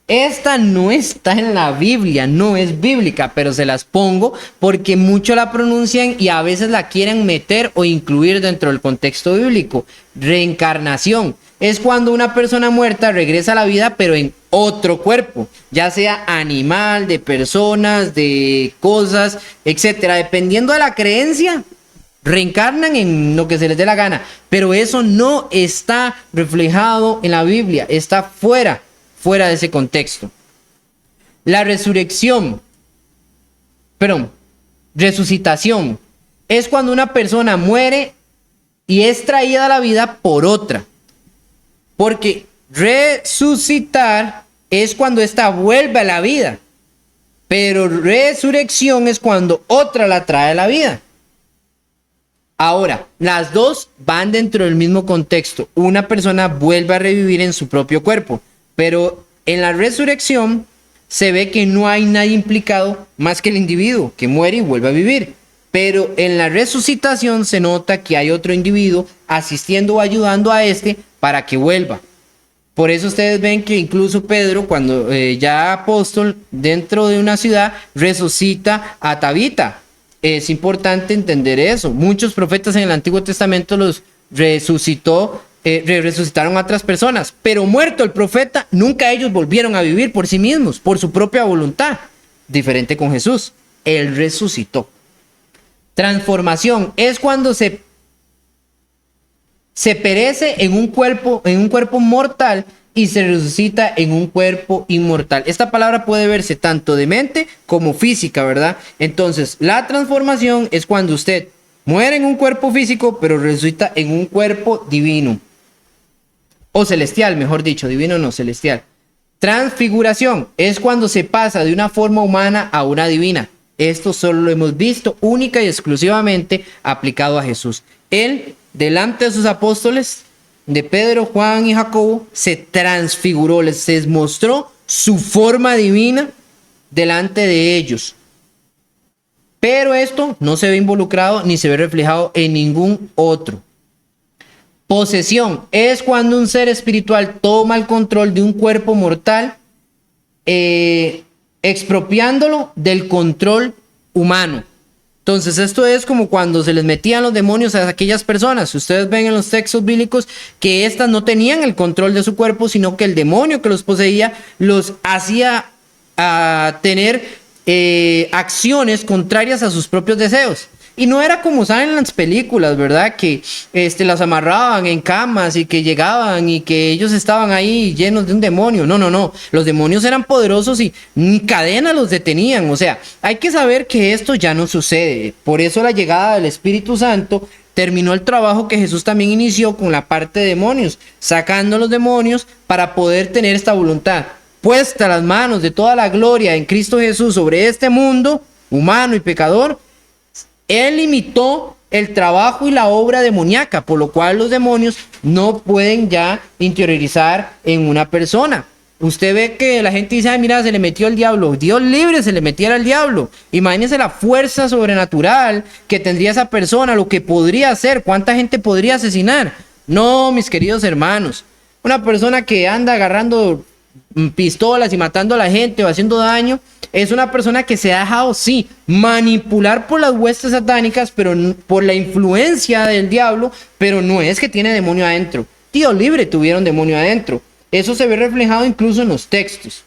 Esta no está en la Biblia, no es bíblica, pero se las pongo porque muchos la pronuncian y a veces la quieren meter o incluir dentro del contexto bíblico. Reencarnación es cuando una persona muerta regresa a la vida, pero en otro cuerpo, ya sea animal, de personas, de cosas, etcétera. Dependiendo de la creencia, reencarnan en lo que se les dé la gana, pero eso no está reflejado en la Biblia, está fuera de ese contexto. La resucitación es cuando una persona muere y es traída a la vida por otra. Porque resucitar es cuando ésta vuelve a la vida, pero resurrección es cuando otra la trae a la vida. Ahora, las dos van dentro del mismo contexto. Una persona vuelve a revivir en su propio cuerpo, pero en la resurrección se ve que no hay nadie implicado más que el individuo que muere y vuelve a vivir. Pero en la resucitación se nota que hay otro individuo asistiendo o ayudando a este para que vuelva. Por eso ustedes ven que incluso Pedro, cuando ya apóstol dentro de una ciudad, resucita a Tabita. Es importante entender eso. Muchos profetas en el Antiguo Testamento los resucitaron a otras personas, pero muerto el profeta, nunca ellos volvieron a vivir por sí mismos, por su propia voluntad. Diferente con Jesús, él resucitó. Transformación es cuando se perece en un cuerpo mortal y se resucita en un cuerpo inmortal. Esta palabra puede verse tanto de mente como física, ¿verdad? Entonces, la transformación es cuando usted muere en un cuerpo físico, pero resucita en un cuerpo divino. O celestial, mejor dicho, divino no, celestial. Transfiguración es cuando se pasa de una forma humana a una divina. Esto solo lo hemos visto única y exclusivamente aplicado a Jesús. Él, delante de sus apóstoles, de Pedro, Juan y Jacobo, se transfiguró, les mostró su forma divina delante de ellos. Pero esto no se ve involucrado ni se ve reflejado en ningún otro. Posesión es cuando un ser espiritual toma el control de un cuerpo mortal, expropiándolo del control humano. Entonces esto es como cuando se les metían los demonios a aquellas personas. Ustedes ven en los textos bíblicos que éstas no tenían el control de su cuerpo, sino que el demonio que los poseía los hacía tener acciones contrarias a sus propios deseos. Y no era como saben en las películas, ¿verdad? Que las amarraban en camas y que llegaban y que ellos estaban ahí llenos de un demonio. No. Los demonios eran poderosos y ni cadena los detenían. O sea, hay que saber que esto ya no sucede. Por eso la llegada del Espíritu Santo terminó el trabajo que Jesús también inició con la parte de demonios, sacando los demonios para poder tener esta voluntad. Puesta las manos de toda la gloria en Cristo Jesús sobre este mundo humano y pecador, Él limitó el trabajo y la obra demoníaca, por lo cual los demonios no pueden ya interiorizar en una persona. Usted ve que la gente dice, ay, mira, se le metió el diablo. Dios libre se le metiera el diablo. Imagínense la fuerza sobrenatural que tendría esa persona, lo que podría hacer, cuánta gente podría asesinar. No, mis queridos hermanos. Una persona que anda agarrando pistolas y matando a la gente o haciendo daño, es una persona que se ha dejado, sí, manipular por las huestes satánicas, pero por la influencia del diablo, pero no es que tiene demonio adentro. Dios libre tuvieron demonio adentro. Eso se ve reflejado incluso en los textos.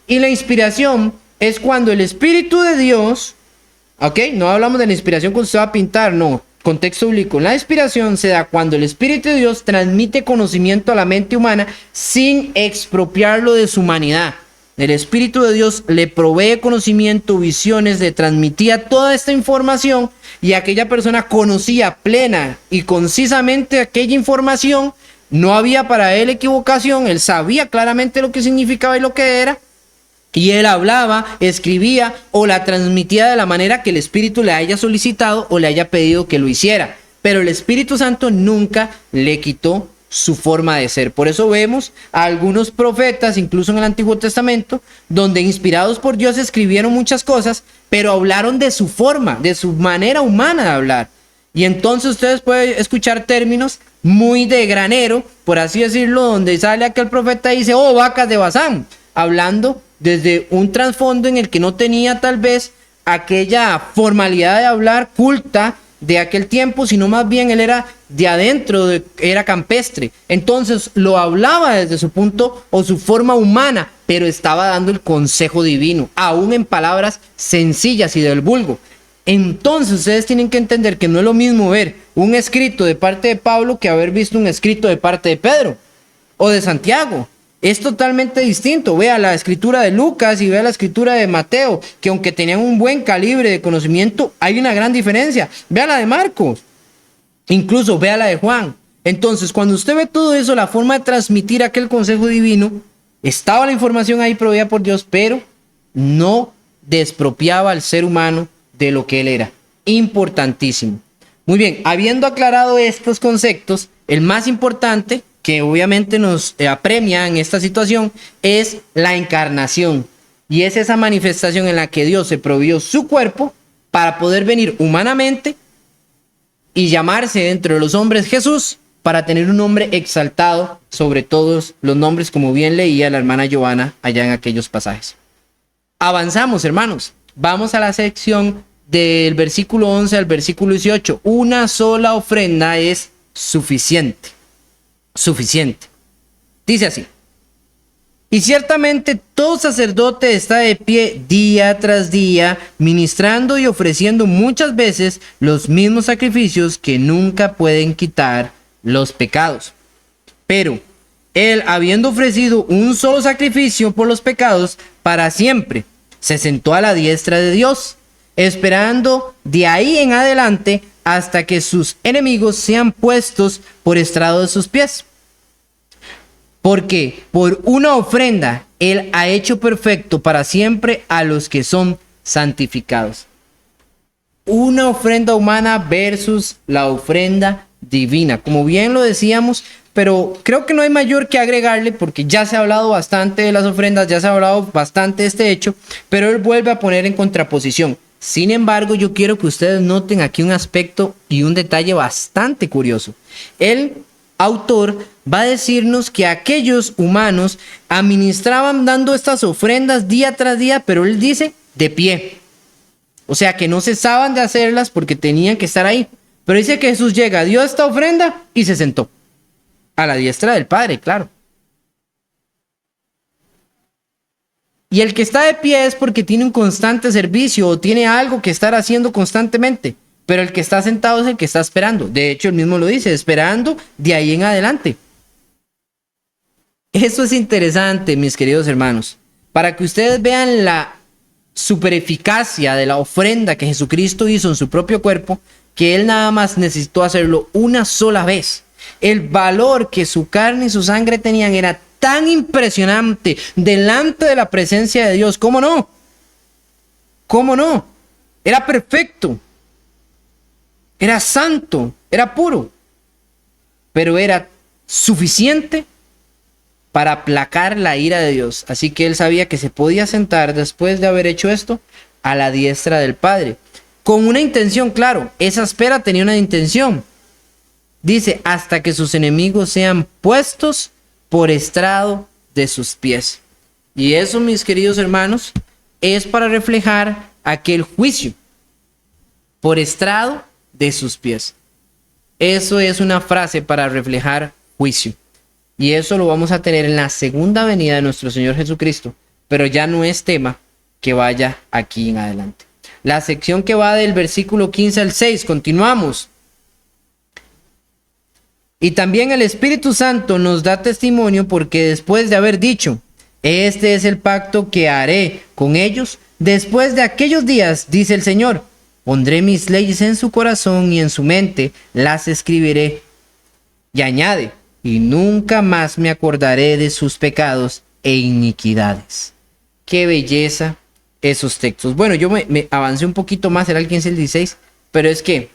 Y la inspiración es cuando el Espíritu de Dios, ¿ok? No hablamos de la inspiración cuando se va a pintar, no. Contexto bíblico. La inspiración se da cuando el Espíritu de Dios transmite conocimiento a la mente humana sin expropiarlo de su humanidad. El Espíritu de Dios le provee conocimiento, visiones, le transmitía toda esta información y aquella persona conocía plena y concisamente aquella información. No había para él equivocación, él sabía claramente lo que significaba y lo que era. Y él hablaba, escribía o la transmitía de la manera que el Espíritu le haya solicitado o le haya pedido que lo hiciera. Pero el Espíritu Santo nunca le quitó su forma de ser. Por eso vemos a algunos profetas, incluso en el Antiguo Testamento, donde inspirados por Dios escribieron muchas cosas, pero hablaron de su forma, de su manera humana de hablar. Y entonces ustedes pueden escuchar términos muy de granero, por así decirlo, donde sale aquel profeta y dice, oh, vacas de Basán, hablando desde un trasfondo en el que no tenía tal vez aquella formalidad de hablar culta de aquel tiempo, sino más bien él era de adentro, era campestre. Entonces lo hablaba desde su punto o su forma humana, pero estaba dando el consejo divino, aún en palabras sencillas y del vulgo. Entonces ustedes tienen que entender que no es lo mismo ver un escrito de parte de Pablo que haber visto un escrito de parte de Pedro o de Santiago. Es totalmente distinto. Vea la escritura de Lucas y vea la escritura de Mateo, que aunque tenían un buen calibre de conocimiento, hay una gran diferencia. Vea la de Marcos, incluso vea la de Juan. Entonces, cuando usted ve todo eso, la forma de transmitir aquel consejo divino, estaba la información ahí proveída por Dios, pero no despropiaba al ser humano de lo que él era. Importantísimo. Muy bien, habiendo aclarado estos conceptos, el más importante que obviamente nos apremia en esta situación es la encarnación. Y es esa manifestación en la que Dios se proveyó su cuerpo para poder venir humanamente y llamarse dentro de los hombres Jesús, para tener un nombre exaltado sobre todos los nombres, como bien leía la hermana Giovanna allá en aquellos pasajes. Avanzamos, hermanos. Vamos a la sección del versículo 11 al versículo 18. Una sola ofrenda es suficiente. Suficiente. Dice así: y ciertamente todo sacerdote está de pie día tras día, ministrando y ofreciendo muchas veces los mismos sacrificios que nunca pueden quitar los pecados. Pero él, habiendo ofrecido un solo sacrificio por los pecados para siempre, se sentó a la diestra de Dios, esperando de ahí en adelante hasta que sus enemigos sean puestos por estrado de sus pies. Porque por una ofrenda él ha hecho perfecto para siempre a los que son santificados. Una ofrenda humana versus la ofrenda divina. Como bien lo decíamos, pero creo que no hay mayor que agregarle, porque ya se ha hablado bastante de las ofrendas, ya se ha hablado bastante de este hecho, pero él vuelve a poner en contraposición. Sin embargo, yo quiero que ustedes noten aquí un aspecto y un detalle bastante curioso. El autor va a decirnos que aquellos humanos administraban dando estas ofrendas día tras día, pero él dice de pie. O sea que no cesaban de hacerlas porque tenían que estar ahí. Pero dice que Jesús llega, dio esta ofrenda y se sentó. A la diestra del Padre, claro. Y el que está de pie es porque tiene un constante servicio o tiene algo que estar haciendo constantemente. Pero el que está sentado es el que está esperando. De hecho, él mismo lo dice, esperando de ahí en adelante. Eso es interesante, mis queridos hermanos. Para que ustedes vean la supereficacia de la ofrenda que Jesucristo hizo en su propio cuerpo, que él nada más necesitó hacerlo una sola vez. El valor que su carne y su sangre tenían era tan impresionante delante de la presencia de Dios. ¿Cómo no? ¿Cómo no? Era perfecto. Era santo. Era puro. Pero era suficiente para aplacar la ira de Dios. Así que él sabía que se podía sentar después de haber hecho esto a la diestra del Padre. Con una intención, claro, esa espera tenía una intención. Dice, hasta que sus enemigos sean puestos por estrado de sus pies. Y eso, mis queridos hermanos, es para reflejar aquel juicio por estrado de sus pies. Eso es una frase para reflejar juicio. Y eso lo vamos a tener en la segunda venida de nuestro Señor Jesucristo. Pero ya no es tema que vaya aquí en adelante. La sección que va del versículo 15 al 6, continuamos. Y también el Espíritu Santo nos da testimonio porque después de haber dicho, este es el pacto que haré con ellos, después de aquellos días, dice el Señor, pondré mis leyes en su corazón y en su mente las escribiré. Y añade, y nunca más me acordaré de sus pecados e iniquidades. Qué belleza esos textos. Bueno, yo me avancé un poquito más, era el 15 y el 16, pero es que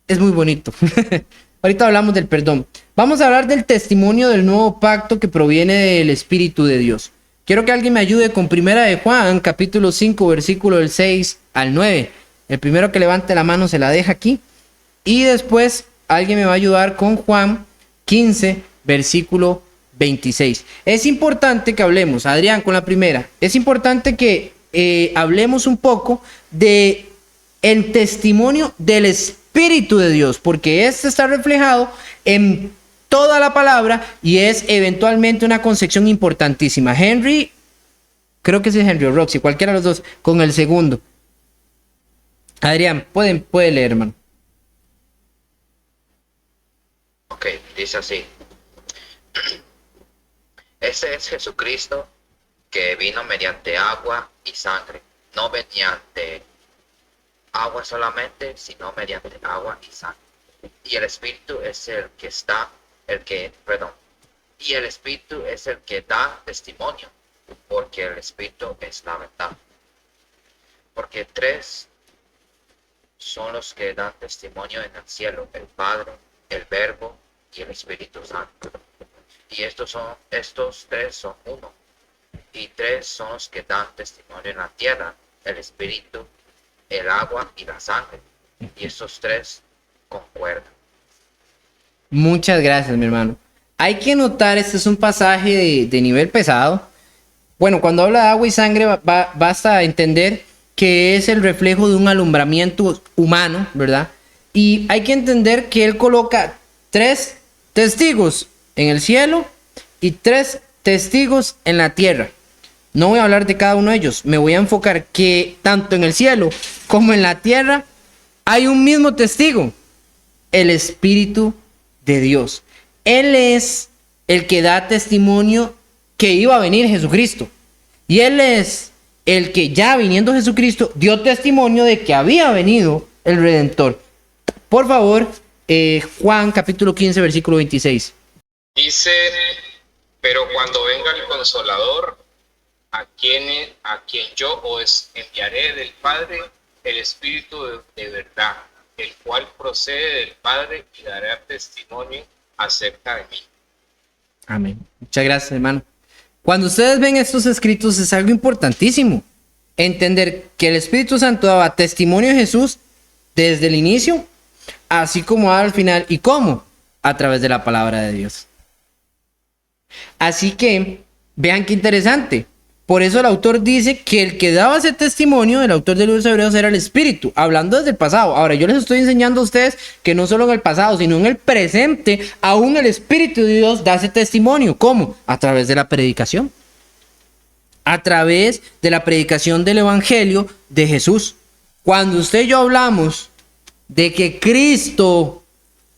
es muy bonito. Ahorita hablamos del perdón. Vamos a hablar del testimonio del nuevo pacto que proviene del Espíritu de Dios. Quiero que alguien me ayude con Primera de Juan, capítulo 5, versículo del 6 al 9. El primero que levante la mano se la deja aquí. Y después alguien me va a ayudar con Juan 15, versículo 26. Es importante que hablemos, Adrián, con la primera. Es importante que hablemos un poco de el testimonio del Espíritu de Dios, porque este está reflejado en toda la palabra y es eventualmente una concepción importantísima. Henry, creo que es Henry o Roxy, cualquiera de los dos, con el segundo. Adrián, puede leer, hermano. Ok, dice así. Ese es Jesucristo que vino mediante agua y sangre, no mediante agua solamente, sino mediante agua y sangre. Y el Espíritu es el que da testimonio, porque el Espíritu es la verdad. Porque tres son los que dan testimonio en el cielo, el Padre, el Verbo y el Espíritu Santo. Y estos tres son uno. Y tres son los que dan testimonio en la tierra, el Espíritu, el agua y la sangre. Y estos tres concuerdan. Muchas gracias, mi hermano. Hay que notar, este es un pasaje de nivel pesado. Bueno, cuando habla de agua y sangre, basta entender que es el reflejo de un alumbramiento humano, ¿verdad? Y hay que entender que él coloca tres testigos en el cielo y tres testigos en la tierra. No voy a hablar de cada uno de ellos, me voy a enfocar que tanto en el cielo como en la tierra hay un mismo testigo, el Espíritu de Dios. Él es el que da testimonio que iba a venir Jesucristo. Y Él es el que ya viniendo Jesucristo dio testimonio de que había venido el Redentor. Por favor, Juan capítulo 15, versículo 26. Dice, pero cuando venga el Consolador, a quien yo os enviaré del Padre, el Espíritu de verdad, el cual procede del Padre y dará testimonio acerca de mí. Amén. Muchas gracias, hermano. Cuando ustedes ven estos escritos es algo importantísimo. Entender que el Espíritu Santo daba testimonio de Jesús desde el inicio, así como al final. ¿Y cómo? A través de la palabra de Dios. Así que, vean qué interesante. Por eso el autor dice que el que daba ese testimonio, el autor del libro de Hebreos, era el Espíritu, hablando desde el pasado. Ahora, yo les estoy enseñando a ustedes que no solo en el pasado, sino en el presente, aún el Espíritu de Dios da ese testimonio. ¿Cómo? A través de la predicación. A través de la predicación del Evangelio de Jesús. Cuando usted y yo hablamos de que Cristo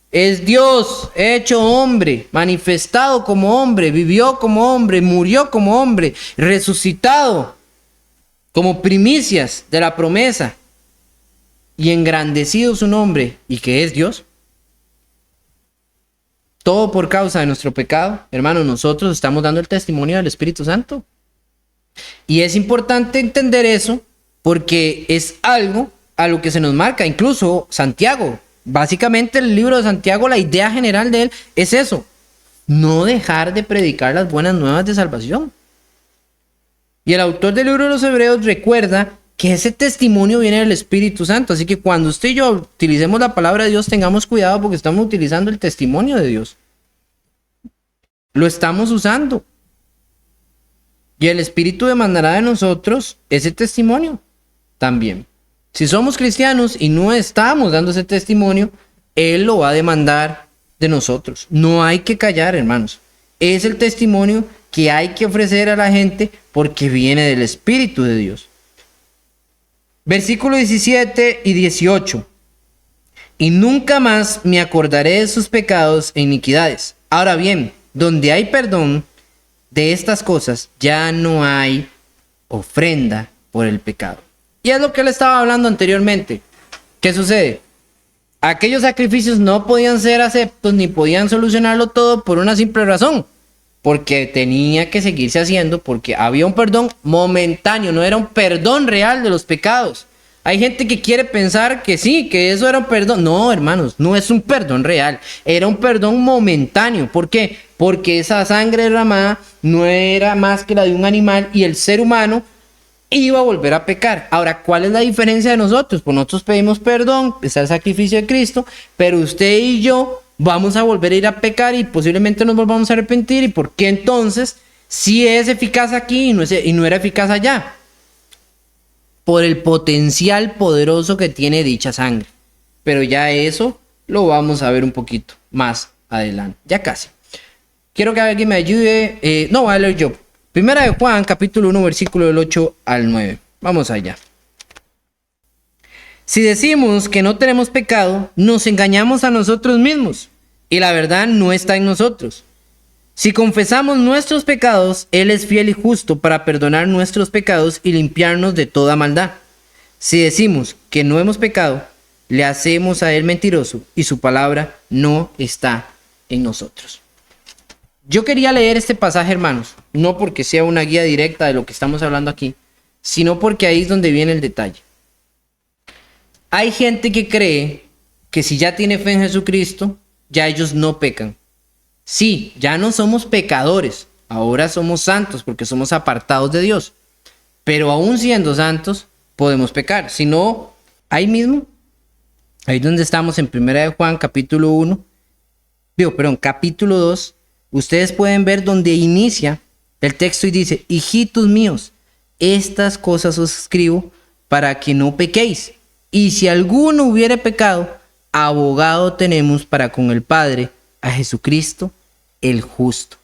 es Dios hecho hombre, manifestado como hombre, vivió como hombre, murió como hombre, resucitado como primicias de la promesa y engrandecido su nombre y que es Dios. Todo por causa de nuestro pecado, hermanos, nosotros estamos dando el testimonio del Espíritu Santo. Y es importante entender eso porque es algo a lo que se nos marca, incluso Santiago. Básicamente el libro de Santiago, la idea general de él es eso. no dejar de predicar las buenas nuevas de salvación. Y el autor del libro de los Hebreos recuerda que ese testimonio viene del Espíritu Santo. Así que cuando usted y yo utilicemos la palabra de Dios, tengamos cuidado porque estamos utilizando el testimonio de Dios. Lo estamos usando. Y el Espíritu demandará de nosotros ese testimonio también. Si somos cristianos y no estamos dando ese testimonio, Él lo va a demandar de nosotros. No hay que callar, hermanos. Es el testimonio que hay que ofrecer a la gente porque viene del Espíritu de Dios. Versículos 17 y 18. Y nunca más me acordaré de sus pecados e iniquidades. Ahora bien, donde hay perdón de estas cosas, ya no hay ofrenda por el pecado. Y es lo que él estaba hablando anteriormente. ¿Qué sucede? Aquellos sacrificios no podían ser aceptos ni podían solucionarlo todo por una simple razón. Porque tenía que seguirse haciendo, porque había un perdón momentáneo, no era un perdón real de los pecados. Hay gente que quiere pensar que sí, que eso era un perdón. No, hermanos, no es un perdón real. Era un perdón momentáneo. ¿Por qué? Porque esa sangre derramada no era más que la de un animal y el ser humano iba a volver a pecar. Ahora, ¿cuál es la diferencia de nosotros? Pues nosotros pedimos perdón, está el sacrificio de Cristo, pero usted y yo vamos a volver a ir a pecar y posiblemente nos volvamos a arrepentir. ¿Y por qué entonces si es eficaz aquí y no era eficaz allá? Por el potencial poderoso que tiene dicha sangre. Pero ya eso lo vamos a ver un poquito más adelante. Ya casi. Quiero que alguien me ayude. No, voy a leer yo. Primera de Juan, capítulo 1, versículo del 8 al 9. Vamos allá. Si decimos que no tenemos pecado, nos engañamos a nosotros mismos y la verdad no está en nosotros. Si confesamos nuestros pecados, Él es fiel y justo para perdonar nuestros pecados y limpiarnos de toda maldad. Si decimos que no hemos pecado, le hacemos a Él mentiroso y su palabra no está en nosotros. Yo quería leer este pasaje, hermanos, no porque sea una guía directa de lo que estamos hablando aquí, sino porque ahí es donde viene el detalle. Hay gente que cree que si ya tiene fe en Jesucristo, ya ellos no pecan. Sí, ya no somos pecadores, ahora somos santos porque somos apartados de Dios. Pero aún siendo santos, podemos pecar. Si no, ahí mismo, ahí donde estamos en 1 de Juan, capítulo 2, ustedes pueden ver donde inicia el texto y dice: hijitos míos, estas cosas os escribo para que no pequéis. Y si alguno hubiere pecado, abogado tenemos para con el Padre, a Jesucristo el justo.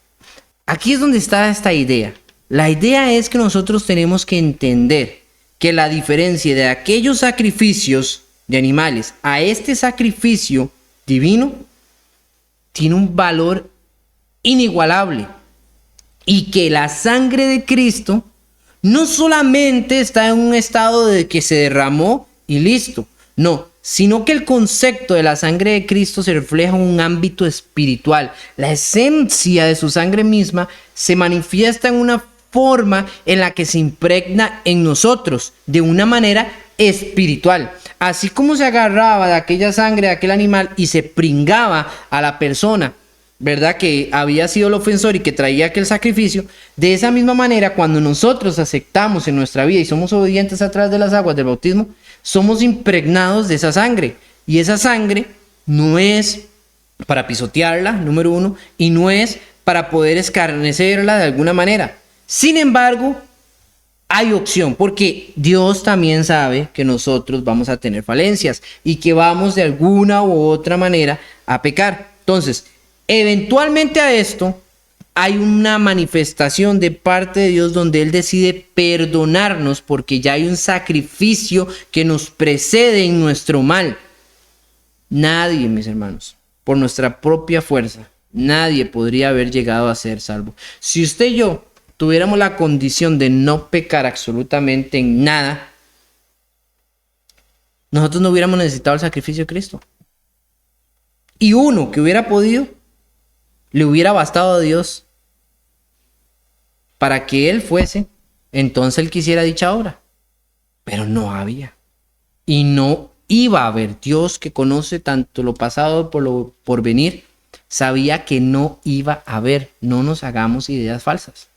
Aquí es donde está esta idea. La idea es que nosotros tenemos que entender que la diferencia de aquellos sacrificios de animales a este sacrificio divino tiene un valor inigualable, y que la sangre de Cristo no solamente está en un estado de que se derramó y listo, no, sino que el concepto de la sangre de Cristo se refleja en un ámbito espiritual. La esencia de su sangre misma se manifiesta en una forma en la que se impregna en nosotros de una manera espiritual. Así como se agarraba de aquella sangre de aquel animal y se pringaba a la persona, ¿verdad?, que había sido el ofensor y que traía aquel sacrificio, de esa misma manera, cuando nosotros aceptamos en nuestra vida y somos obedientes a través de las aguas del bautismo, somos impregnados de esa sangre. Y esa sangre no es para pisotearla, número uno, y no es para poder escarnecerla de alguna manera. Sin embargo, hay opción, porque Dios también sabe que nosotros vamos a tener falencias y que vamos de alguna u otra manera a pecar. Entonces, eventualmente a esto hay una manifestación de parte de Dios donde Él decide perdonarnos porque ya hay un sacrificio que nos precede en nuestro mal. Nadie, mis hermanos, por nuestra propia fuerza, nadie podría haber llegado a ser salvo. Si usted y yo tuviéramos la condición de no pecar absolutamente en nada, nosotros no hubiéramos necesitado el sacrificio de Cristo. Y uno que hubiera podido, le hubiera bastado a Dios para que Él fuese, entonces Él quisiera dicha obra. Pero no había. Y no iba a haber. Dios, que conoce tanto lo pasado por lo por venir, sabía que no iba a haber. No nos hagamos ideas falsas.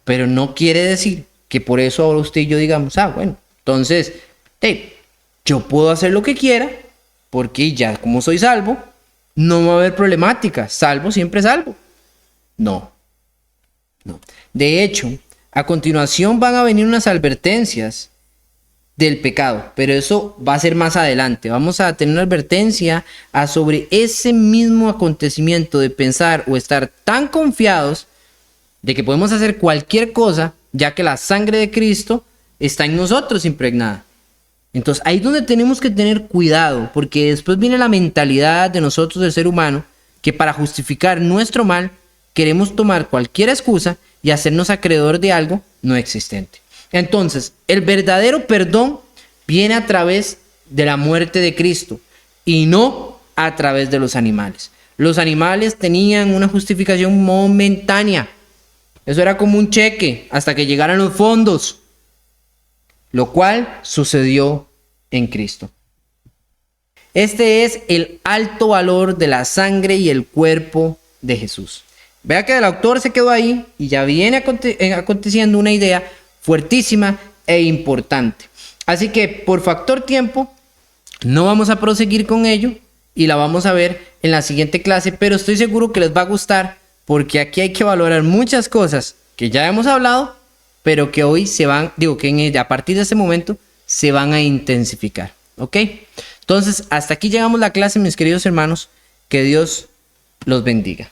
Pero no quiere decir que por eso ahora usted y yo digamos, bueno, entonces, yo puedo hacer lo que quiera, porque ya como soy salvo, no va a haber problemática. Salvo, siempre salvo. No. De hecho, a continuación van a venir unas advertencias del pecado, pero eso va a ser más adelante. Vamos a tener una advertencia sobre ese mismo acontecimiento de pensar o estar tan confiados de que podemos hacer cualquier cosa, ya que la sangre de Cristo está en nosotros impregnada. Entonces ahí es donde tenemos que tener cuidado, porque después viene la mentalidad de nosotros, del ser humano, que para justificar nuestro mal queremos tomar cualquier excusa y hacernos acreedor de algo no existente. Entonces, el verdadero perdón viene a través de la muerte de Cristo y no a través de los animales. Los animales tenían una justificación momentánea. Eso era como un cheque hasta que llegaran los fondos, lo cual sucedió en Cristo. Este es el alto valor de la sangre y el cuerpo de Jesús. Vea que el autor se quedó ahí y ya viene aconteciendo una idea fuertísima e importante. Así que por factor tiempo no vamos a proseguir con ello y la vamos a ver en la siguiente clase, pero estoy seguro que les va a gustar porque aquí hay que valorar muchas cosas que ya hemos hablado, pero que hoy a partir de este momento se van a intensificar. ¿Ok? Entonces, hasta aquí llegamos la clase, mis queridos hermanos. Que Dios los bendiga.